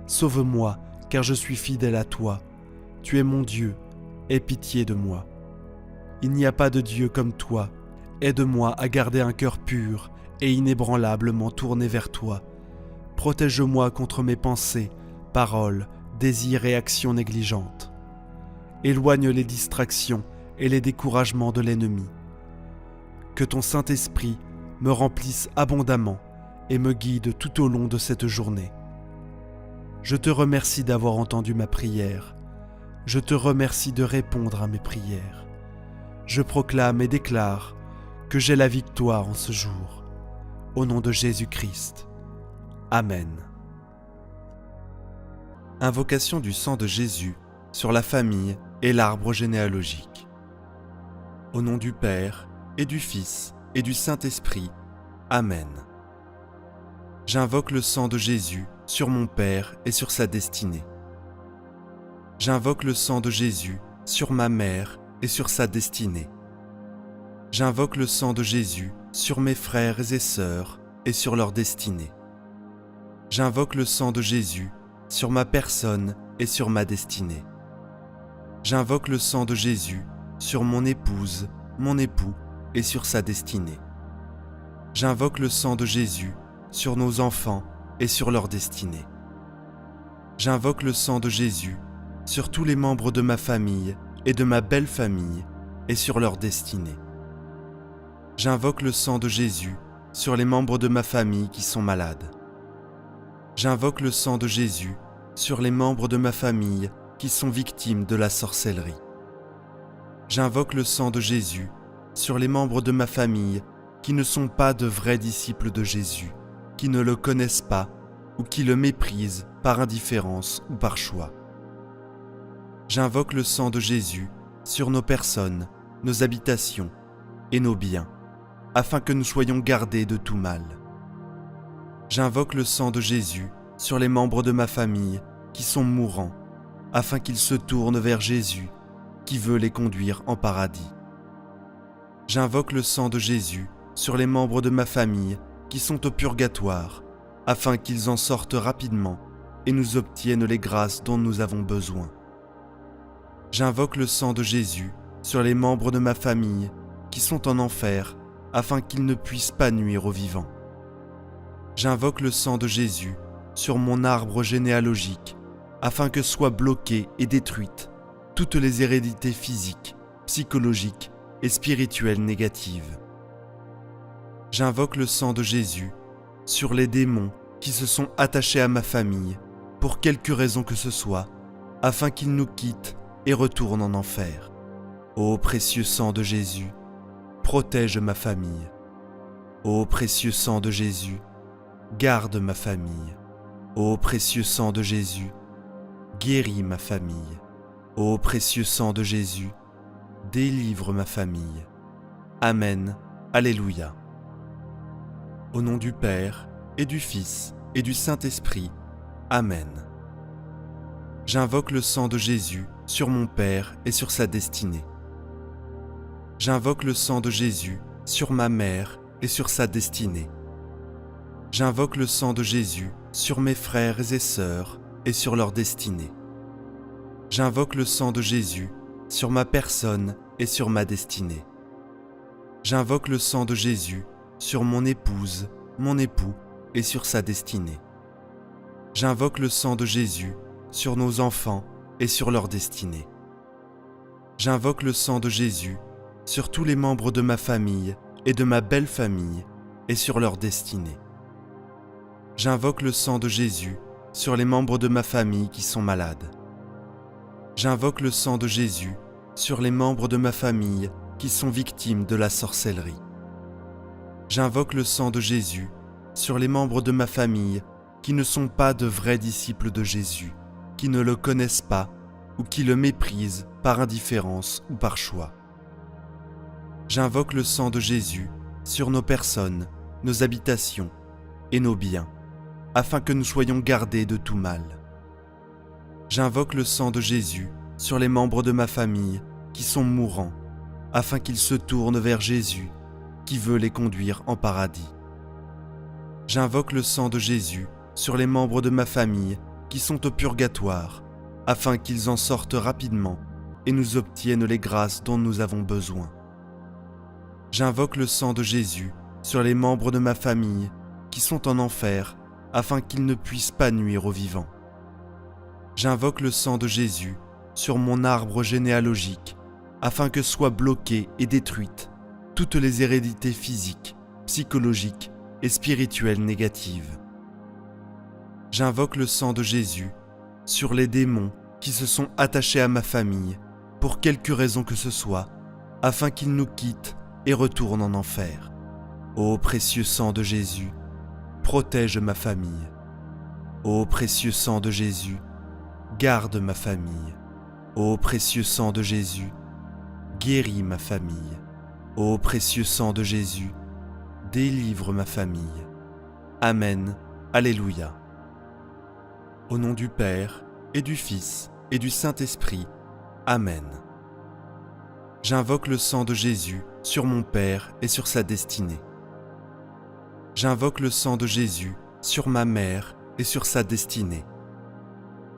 sauve-moi, car je suis fidèle à toi. Tu es mon Dieu, aie pitié de moi. Il n'y a pas de Dieu comme toi. Aide-moi à garder un cœur pur et inébranlablement tourné vers toi. Protège-moi contre mes pensées, paroles, désirs et actions négligentes. Éloigne les distractions et les découragements de l'ennemi. Que ton Saint-Esprit me remplisse abondamment et me guide tout au long de cette journée. Je te remercie d'avoir entendu ma prière. Je te remercie de répondre à mes prières. Je proclame et déclare que j'ai la victoire en ce jour. Au nom de Jésus-Christ. Amen. Invocation du sang de Jésus sur la famille et l'arbre généalogique. Au nom du Père, et du Fils, et du Saint-Esprit. Amen. J'invoque le sang de Jésus sur mon Père et sur sa destinée. J'invoque le sang de Jésus sur ma mère et sur sa destinée. J'invoque le sang de Jésus sur mes frères et sœurs et sur leur destinée. J'invoque le sang de Jésus sur ma personne et sur ma destinée. J'invoque le sang de Jésus sur mon épouse, mon époux et sur sa destinée. J'invoque le sang de Jésus sur nos enfants et sur leur destinée. J'invoque le sang de Jésus sur tous les membres de ma famille et de ma belle famille et sur leur destinée. J'invoque le sang de Jésus sur les membres de ma famille qui sont malades. J'invoque le sang de Jésus sur les membres de ma famille qui sont victimes de la sorcellerie. J'invoque le sang de Jésus sur les membres de ma famille qui ne sont pas de vrais disciples de Jésus, qui ne le connaissent pas ou qui le méprisent par indifférence ou par choix. J'invoque le sang de Jésus sur nos personnes, nos habitations et nos biens, afin que nous soyons gardés de tout mal. J'invoque le sang de Jésus sur les membres de ma famille qui sont mourants, afin qu'ils se tournent vers Jésus, qui veut les conduire en paradis. J'invoque le sang de Jésus sur les membres de ma famille qui sont au purgatoire, afin qu'ils en sortent rapidement et nous obtiennent les grâces dont nous avons besoin. J'invoque le sang de Jésus sur les membres de ma famille qui sont en enfer, afin qu'ils ne puissent pas nuire aux vivants. J'invoque le sang de Jésus sur mon arbre généalogique, afin que soient bloquées et détruites toutes les hérédités physiques, psychologiques et spirituelles négatives. J'invoque le sang de Jésus sur les démons qui se sont attachés à ma famille, pour quelque raison que ce soit, afin qu'ils nous quittent et retournent en enfer. Ô précieux sang de Jésus, protège ma famille. Ô précieux sang de Jésus, garde ma famille. Ô précieux sang de Jésus, guéris ma famille. Ô précieux sang de Jésus, délivre ma famille. Amen. Alléluia. Au nom du Père, et du Fils, et du Saint-Esprit. Amen. J'invoque le sang de Jésus sur mon Père et sur sa destinée. J'invoque le sang de Jésus sur ma mère et sur sa destinée. J'invoque le sang de Jésus sur mes frères et sœurs et sur leur destinée. J'invoque le sang de Jésus sur ma personne et sur ma destinée. J'invoque le sang de Jésus sur mon épouse, mon époux et sur sa destinée. J'invoque le sang de Jésus sur nos enfants et sur leur destinée. J'invoque le sang de Jésus sur tous les membres de ma famille et de ma belle famille et sur leur destinée. J'invoque le sang de Jésus sur les membres de ma famille qui sont malades. J'invoque le sang de Jésus sur les membres de ma famille qui sont victimes de la sorcellerie. J'invoque le sang de Jésus sur les membres de ma famille qui ne sont pas de vrais disciples de Jésus, qui ne le connaissent pas ou qui le méprisent par indifférence ou par choix. J'invoque le sang de Jésus sur nos personnes, nos habitations et nos biens, afin que nous soyons gardés de tout mal. J'invoque le sang de Jésus sur les membres de ma famille qui sont mourants, afin qu'ils se tournent vers Jésus, qui veut les conduire en paradis. J'invoque le sang de Jésus sur les membres de ma famille qui sont au purgatoire, afin qu'ils en sortent rapidement et nous obtiennent les grâces dont nous avons besoin. J'invoque le sang de Jésus sur les membres de ma famille qui sont en enfer, afin qu'ils ne puissent pas nuire aux vivants. J'invoque le sang de Jésus sur mon arbre généalogique, afin que soient bloquées et détruites toutes les hérédités physiques, psychologiques et spirituelles négatives. J'invoque le sang de Jésus sur les démons qui se sont attachés à ma famille, pour quelque raison que ce soit, afin qu'ils nous quittent et retournent en enfer. Ô précieux sang de Jésus, protège ma famille. Ô précieux sang de Jésus, garde ma famille. Ô précieux sang de Jésus, guéris ma famille. Ô précieux sang de Jésus, délivre ma famille. Amen. Alléluia. Au nom du Père, et du Fils, et du Saint-Esprit. Amen. J'invoque le sang de Jésus sur mon Père et sur sa destinée. J'invoque le sang de Jésus sur ma mère et sur sa destinée.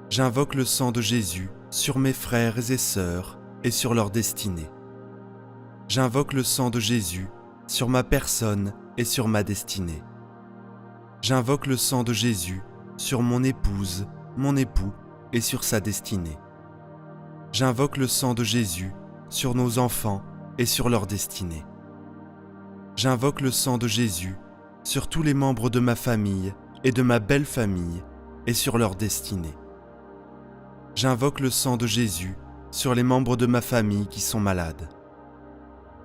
J'invoque le sang de Jésus sur mes frères et sœurs et sur leur destinée. J'invoque le sang de Jésus sur ma personne et sur ma destinée. J'invoque le sang de Jésus sur mon épouse, mon époux et sur sa destinée. J'invoque le sang de Jésus sur nos enfants et sur leur destinée. J'invoque le sang de Jésus sur tous les membres de ma famille et de ma belle famille et sur leur destinée. J'invoque le sang de Jésus sur les membres de ma famille qui sont malades.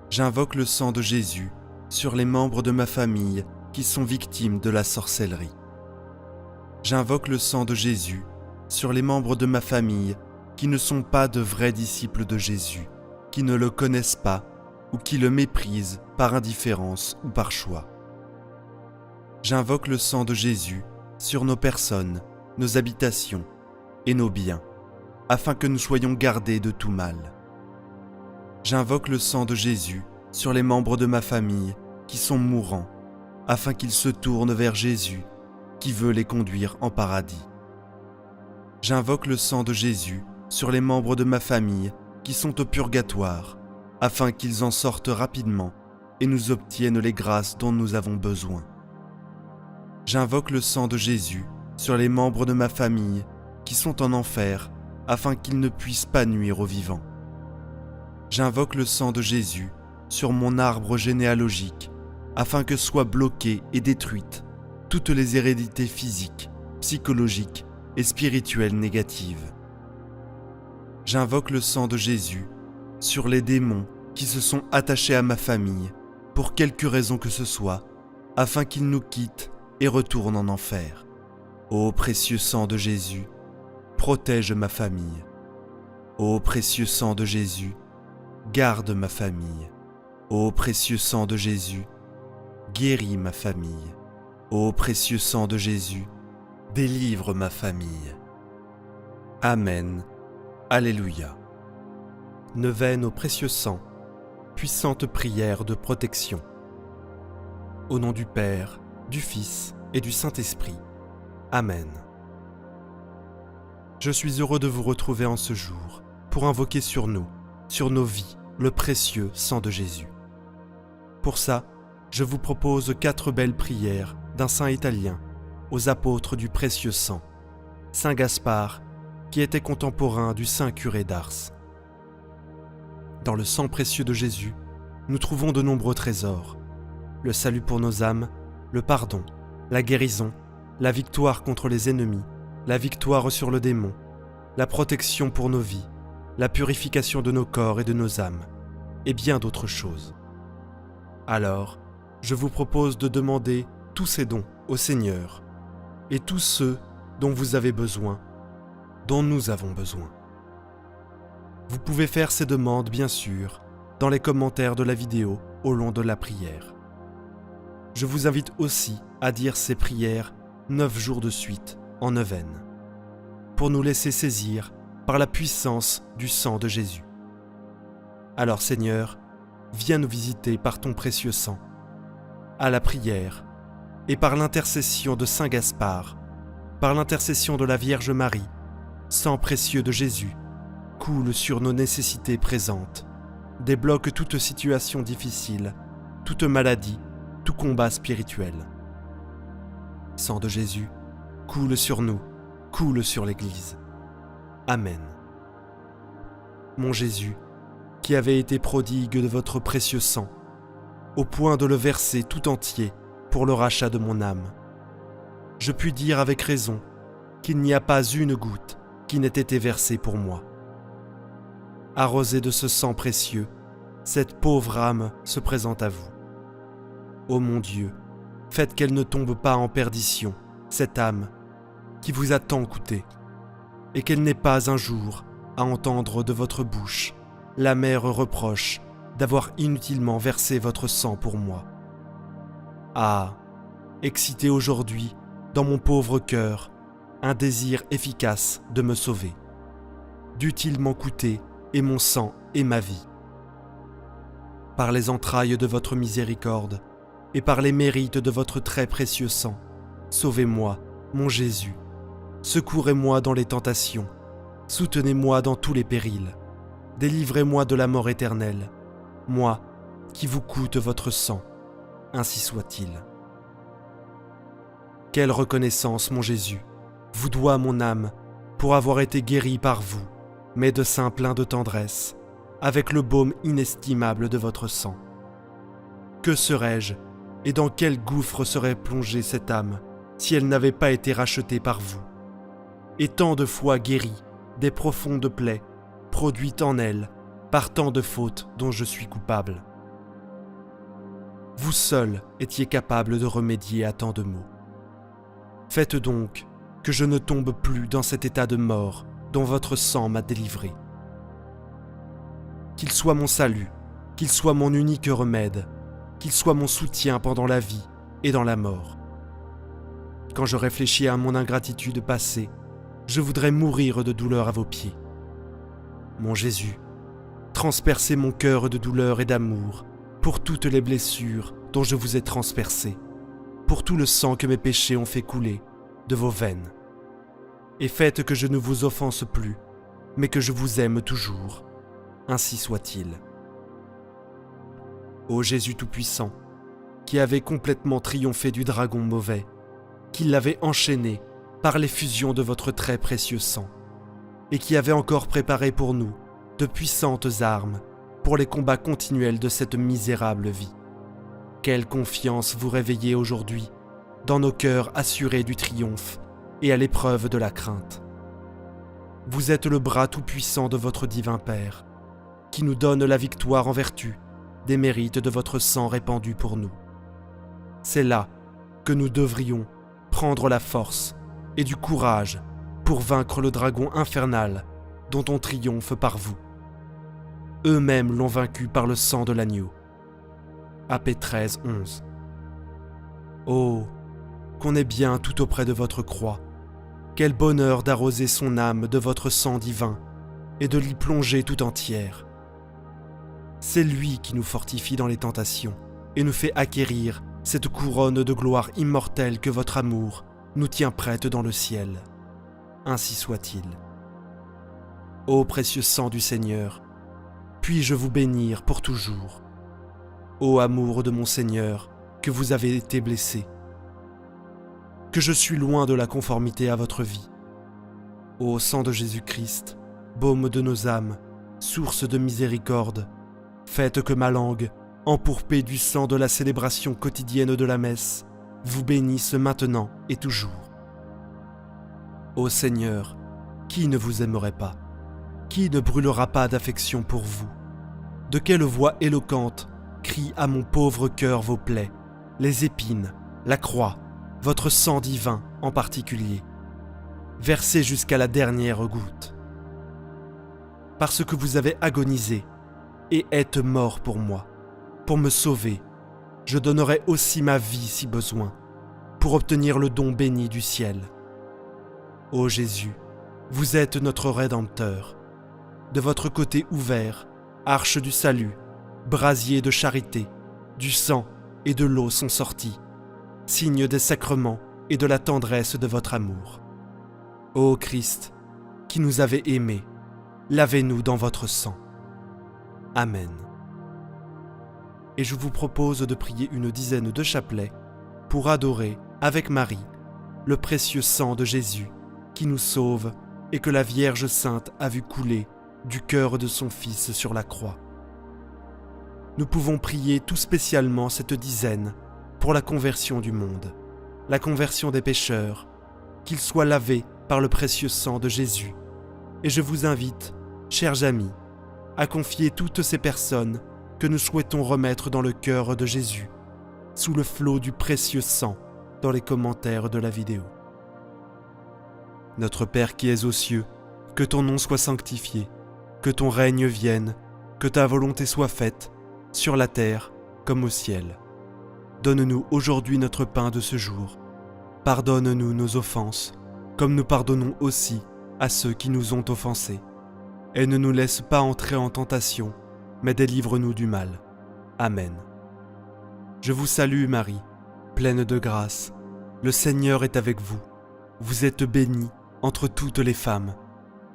J'invoque le sang de Jésus sur les membres de ma famille qui sont victimes de la sorcellerie. J'invoque le sang de Jésus sur les membres de ma famille qui ne sont pas de vrais disciples de Jésus, qui ne le connaissent pas ou qui le méprisent par indifférence ou par choix. J'invoque le sang de Jésus sur nos personnes, nos habitations et nos biens, afin que nous soyons gardés de tout mal. J'invoque le sang de Jésus sur les membres de ma famille qui sont mourants, afin qu'ils se tournent vers Jésus, qui veut les conduire en paradis. J'invoque le sang de Jésus sur les membres de ma famille qui sont au purgatoire, afin qu'ils en sortent rapidement et nous obtiennent les grâces dont nous avons besoin. J'invoque le sang de Jésus sur les membres de ma famille qui sont en enfer, afin qu'ils ne puissent pas nuire aux vivants. J'invoque le sang de Jésus sur mon arbre généalogique, afin que soient bloquées et détruites toutes les hérédités physiques, psychologiques et spirituelles négatives. J'invoque le sang de Jésus sur les démons qui se sont attachés à ma famille, pour quelque raison que ce soit, afin qu'ils nous quittent et retournent en enfer. Ô précieux sang de Jésus, protège ma famille. Ô précieux sang de Jésus, garde ma famille. Ô précieux sang de Jésus, guéris ma famille. Ô précieux sang de Jésus, délivre ma famille. Amen. Alléluia. Neuvaine au précieux sang, puissante prière de protection. Au nom du Père, du Fils et du Saint-Esprit. Amen. Je suis heureux de vous retrouver en ce jour pour invoquer sur nous, sur nos vies, le précieux sang de Jésus. Pour ça, je vous propose 4 belles prières d'un saint italien aux apôtres du précieux sang, Saint Gaspard, qui était contemporain du saint curé d'Ars. Dans le sang précieux de Jésus, nous trouvons de nombreux trésors: le salut pour nos âmes, le pardon, la guérison, la victoire contre les ennemis, la victoire sur le démon, la protection pour nos vies, la purification de nos corps et de nos âmes, et bien d'autres choses. Alors, je vous propose de demander tous ces dons au Seigneur, et tous ceux dont vous avez besoin, dont nous avons besoin. Vous pouvez faire ces demandes, bien sûr, dans les commentaires de la vidéo au long de la prière. Je vous invite aussi à dire ces prières 9 jours de suite en neuvaine, pour nous laisser saisir par la puissance du sang de Jésus. Alors Seigneur, viens nous visiter par ton précieux sang, à la prière et par l'intercession de Saint Gaspard, par l'intercession de la Vierge Marie, sang précieux de Jésus, coule sur nos nécessités présentes, débloque toute situation difficile, toute maladie, tout combat spirituel. Sang de Jésus, coule sur nous, coule sur l'Église. Amen. Mon Jésus, qui avez été prodigue de votre précieux sang, au point de le verser tout entier pour le rachat de mon âme, je puis dire avec raison qu'il n'y a pas une goutte qui n'ait été versée pour moi. Arrosée de ce sang précieux, cette pauvre âme se présente à vous. Ô mon Dieu, faites qu'elle ne tombe pas en perdition, cette âme qui vous a tant coûté, et qu'elle n'ait pas un jour à entendre de votre bouche l'amer reproche d'avoir inutilement versé votre sang pour moi. Ah, excitez aujourd'hui dans mon pauvre cœur un désir efficace de me sauver. Dût-il m'en coûter et mon sang et ma vie. Par les entrailles de votre miséricorde et par les mérites de votre très précieux sang, sauvez-moi, mon Jésus. Secourez-moi dans les tentations, soutenez-moi dans tous les périls. Délivrez-moi de la mort éternelle, moi qui vous coûte votre sang, ainsi soit-il. Quelle reconnaissance, mon Jésus, vous doit mon âme pour avoir été guérie par vous, médecin plein de tendresse, avec le baume inestimable de votre sang. Que serais-je et dans quel gouffre serait plongée cette âme si elle n'avait pas été rachetée par vous, et tant de fois guérie des profondes plaies produites en elle par tant de fautes dont je suis coupable. Vous seul étiez capable de remédier à tant de maux. Faites donc que je ne tombe plus dans cet état de mort dont votre sang m'a délivré. Qu'il soit mon salut, qu'il soit mon unique remède, qu'il soit mon soutien pendant la vie et dans la mort. Quand je réfléchis à mon ingratitude passée, je voudrais mourir de douleur à vos pieds. Mon Jésus, transpercez mon cœur de douleur et d'amour pour toutes les blessures dont je vous ai transpercé, pour tout le sang que mes péchés ont fait couler de vos veines. Et faites que je ne vous offense plus, mais que je vous aime toujours. Ainsi soit-il. Ô Jésus Tout-Puissant, qui avez complètement triomphé du dragon mauvais, qui l'avait enchaîné par l'effusion de votre très précieux sang, et qui avait encore préparé pour nous de puissantes armes pour les combats continuels de cette misérable vie. Quelle confiance vous réveillez aujourd'hui dans nos cœurs assurés du triomphe et à l'épreuve de la crainte. Vous êtes le bras tout-puissant de votre divin Père, qui nous donne la victoire en vertu des mérites de votre sang répandu pour nous. C'est là que nous devrions prendre la force et du courage pour vaincre le dragon infernal dont on triomphe par vous. Eux-mêmes l'ont vaincu par le sang de l'agneau. AP 13, 11. Oh, qu'on est bien tout auprès de votre croix. Quel bonheur d'arroser son âme de votre sang divin et de l'y plonger tout entière. C'est lui qui nous fortifie dans les tentations et nous fait acquérir cette couronne de gloire immortelle que votre amour nous tient prête dans le ciel. Ainsi soit-il. Ô précieux sang du Seigneur, puis-je vous bénir pour toujours. Ô amour de mon Seigneur, que vous avez été blessé, que je suis loin de la conformité à votre vie. Ô sang de Jésus-Christ, baume de nos âmes, source de miséricorde, faites que ma langue, empourpée du sang de la célébration quotidienne de la messe, vous bénisse maintenant et toujours. Ô Seigneur, qui ne vous aimerait pas? Qui ne brûlera pas d'affection pour vous? De quelle voix éloquente crie à mon pauvre cœur vos plaies, les épines, la croix, votre sang divin en particulier, versé jusqu'à la dernière goutte. Parce que vous avez agonisé et êtes mort pour moi, pour me sauver, je donnerai aussi ma vie si besoin, pour obtenir le don béni du ciel. Ô Jésus, vous êtes notre Rédempteur. De votre côté ouvert, arche du salut, brasier de charité, du sang et de l'eau sont sortis, signe des sacrements et de la tendresse de votre amour. Ô Christ, qui nous avez aimés, lavez-nous dans votre sang. Amen. Et je vous propose de prier une dizaine de chapelets pour adorer, avec Marie, le précieux sang de Jésus qui nous sauve et que la Vierge Sainte a vu couler du cœur de son Fils sur la croix. Nous pouvons prier tout spécialement cette dizaine pour la conversion du monde, la conversion des pécheurs, qu'ils soient lavés par le précieux sang de Jésus. Et je vous invite, chers amis, à confier toutes ces personnes que nous souhaitons remettre dans le cœur de Jésus, sous le flot du précieux sang, dans les commentaires de la vidéo. Notre Père qui es aux cieux, que ton nom soit sanctifié, que ton règne vienne, que ta volonté soit faite, sur la terre comme au ciel. Donne-nous aujourd'hui notre pain de ce jour. Pardonne-nous nos offenses, comme nous pardonnons aussi à ceux qui nous ont offensés. Et ne nous laisse pas entrer en tentation, mais délivre-nous du mal. Amen. Je vous salue Marie, pleine de grâce. Le Seigneur est avec vous. Vous êtes bénie entre toutes les femmes,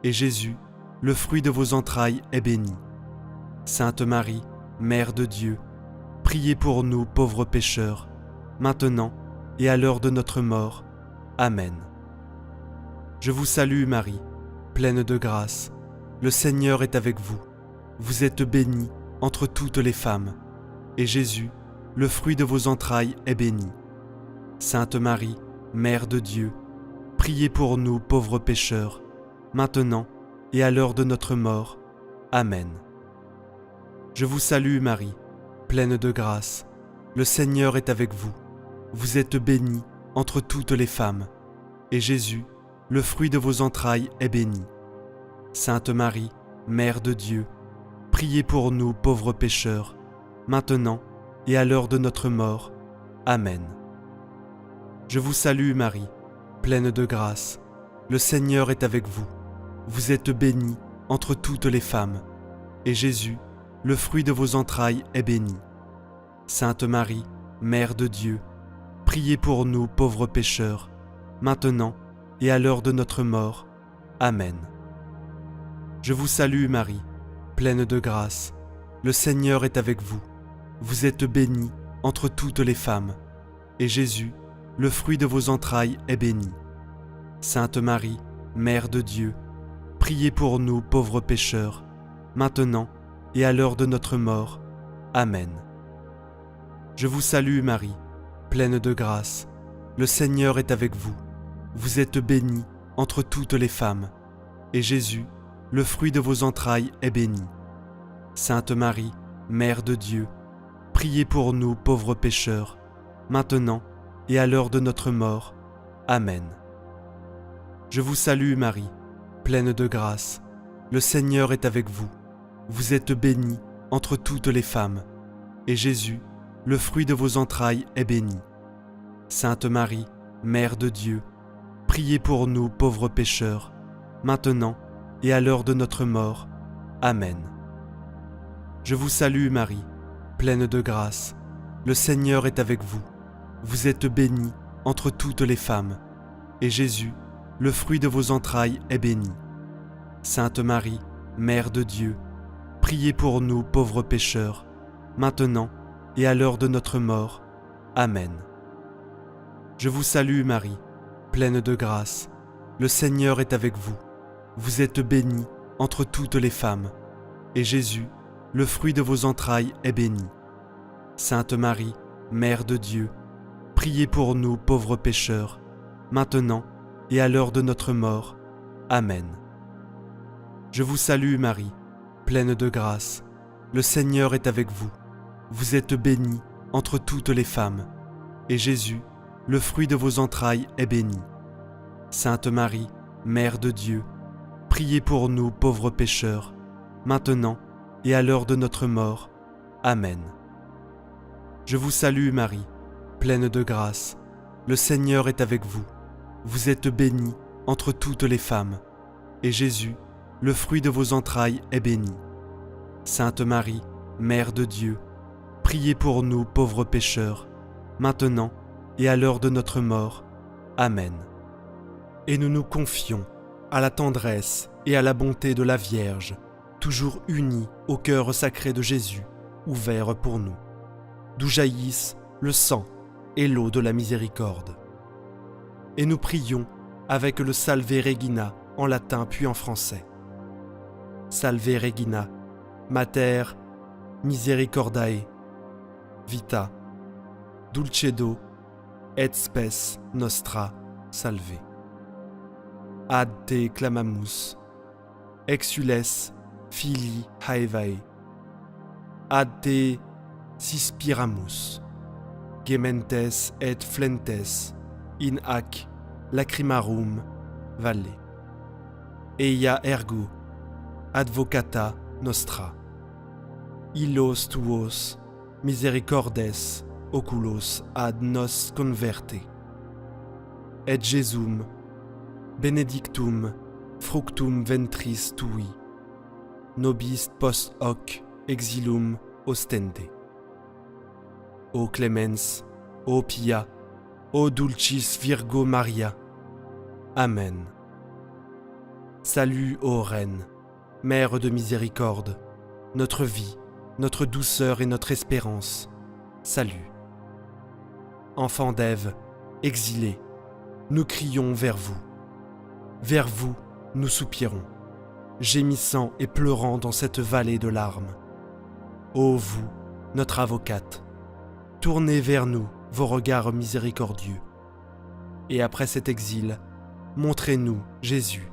et Jésus, le fruit de vos entrailles, est béni. Sainte Marie, Mère de Dieu, priez pour nous pauvres pécheurs, maintenant et à l'heure de notre mort. Amen. Je vous salue Marie, pleine de grâce. Le Seigneur est avec vous. Vous êtes bénie entre toutes les femmes, et Jésus, le fruit de vos entrailles, est béni. Sainte Marie, Mère de Dieu, priez pour nous pauvres pécheurs, maintenant et à l'heure de notre mort. Amen. Je vous salue Marie, pleine de grâce. Le Seigneur est avec vous. Vous êtes bénie entre toutes les femmes, et Jésus, le fruit de vos entrailles, est béni. Sainte Marie, Mère de Dieu, priez pour nous pauvres pécheurs, maintenant et à l'heure de notre mort. Amen. Je vous salue Marie, pleine de grâce. Le Seigneur est avec vous. Vous êtes bénie entre toutes les femmes, et Jésus, le fruit de vos entrailles, est béni. Sainte Marie, Mère de Dieu, priez pour nous pauvres pécheurs, maintenant et à l'heure de notre mort. Amen. Je vous salue Marie, pleine de grâce. Le Seigneur est avec vous. Vous êtes bénie entre toutes les femmes, et Jésus, le fruit de vos entrailles, est béni. Sainte Marie, Mère de Dieu, priez pour nous pauvres pécheurs, maintenant et à l'heure de notre mort. Amen. Je vous salue Marie, pleine de grâce. Le Seigneur est avec vous. Vous êtes bénie entre toutes les femmes, et Jésus, le fruit de vos entrailles, est béni. Sainte Marie, Mère de Dieu, priez pour nous pauvres pécheurs, maintenant et à l'heure de notre mort. Amen. Je vous salue Marie, pleine de grâce. Le Seigneur est avec vous. Vous êtes bénie entre toutes les femmes, et Jésus, le fruit de vos entrailles, est béni. Sainte Marie, Mère de Dieu, priez pour nous pauvres pécheurs, maintenant et à l'heure de notre mort. Amen. Je vous salue Marie, pleine de grâce. Le Seigneur est avec vous. Vous êtes bénie entre toutes les femmes, et Jésus, le fruit de vos entrailles, est béni. Sainte Marie, Mère de Dieu, priez pour nous pauvres pécheurs, maintenant et à l'heure de notre mort. Amen. Je vous salue Marie, pleine de grâce. Le Seigneur est avec vous. Vous êtes bénie entre toutes les femmes, et Jésus, le fruit de vos entrailles, est béni. Sainte Marie, Mère de Dieu, priez pour nous pauvres pécheurs, maintenant et à l'heure de notre mort. Amen. Je vous salue Marie, pleine de grâce. Le Seigneur est avec vous. Vous êtes bénie entre toutes les femmes, et Jésus, le fruit de vos entrailles, est béni. Sainte Marie, Mère de Dieu, priez pour nous pauvres pécheurs, maintenant et à l'heure de notre mort. Amen. Je vous salue Marie, pleine de grâce. Le Seigneur est avec vous. Vous êtes bénie entre toutes les femmes, et Jésus, le fruit de vos entrailles, est béni. Sainte Marie, Mère de Dieu, priez pour nous pauvres pécheurs, maintenant et à l'heure de notre mort. Amen. et nous nous confions à la tendresse et à la bonté de la Vierge, toujours unie au cœur sacré de Jésus, ouvert pour nous, d'où jaillissent le sang et l'eau de la miséricorde. Et nous prions avec le Salve Regina en latin puis en français. Salve Regina, Mater misericordiae, vita, dulcedo et spes nostra salve. Ad te clamamus, exules filii Haevae, ad te suspiramus, gementes et flentes in hac lacrimarum valle. Eia ergo advocata nostra, illos tuos misericordes oculos ad nos converte. Et Jesum benedictum fructum ventris tui, nobis post hoc exilum ostende. O clemens, o pia, o dulcis Virgo Maria. Amen. Salut, ô Reine, Mère de miséricorde, notre vie, notre douceur et notre espérance. Salut. Enfants d'Ève, exilés, nous crions vers vous. Vers vous, nous soupirons, gémissant et pleurant dans cette vallée de larmes. Ô vous, notre avocate, tournez vers nous vos regards miséricordieux. Et après cet exil, montrez-nous, Jésus,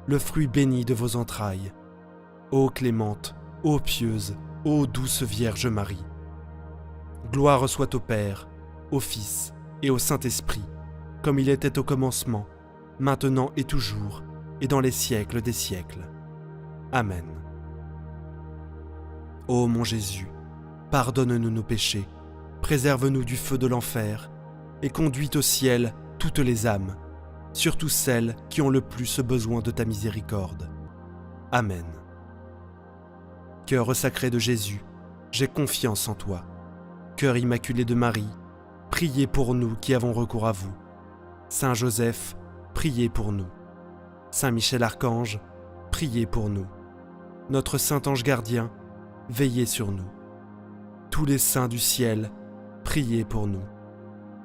le fruit béni de vos entrailles. Ô clémente, ô pieuse, ô douce Vierge Marie. Gloire soit au Père, au Fils et au Saint-Esprit, comme il était au commencement, maintenant et toujours, et dans les siècles des siècles. Amen. Ô mon Jésus, pardonne-nous nos péchés, préserve-nous du feu de l'enfer, et conduis au ciel toutes les âmes, surtout celles qui ont le plus besoin de ta miséricorde. Amen. Cœur sacré de Jésus, j'ai confiance en toi. Cœur immaculé de Marie, priez pour nous qui avons recours à vous. Saint Joseph, priez pour nous. Saint Michel Archange, priez pour nous. Notre Saint Ange Gardien, veillez sur nous. Tous les saints du ciel, priez pour nous.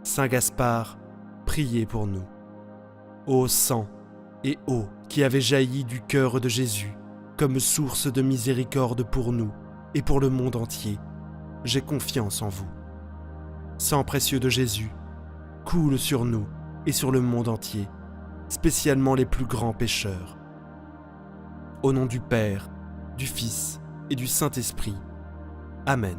Saint Gaspard, priez pour nous. Ô sang et eau qui avez jailli du cœur de Jésus, comme source de miséricorde pour nous et pour le monde entier, j'ai confiance en vous. Sang précieux de Jésus, coule sur nous et sur le monde entier, spécialement les plus grands pécheurs. Au nom du Père, du Fils et du Saint-Esprit. Amen.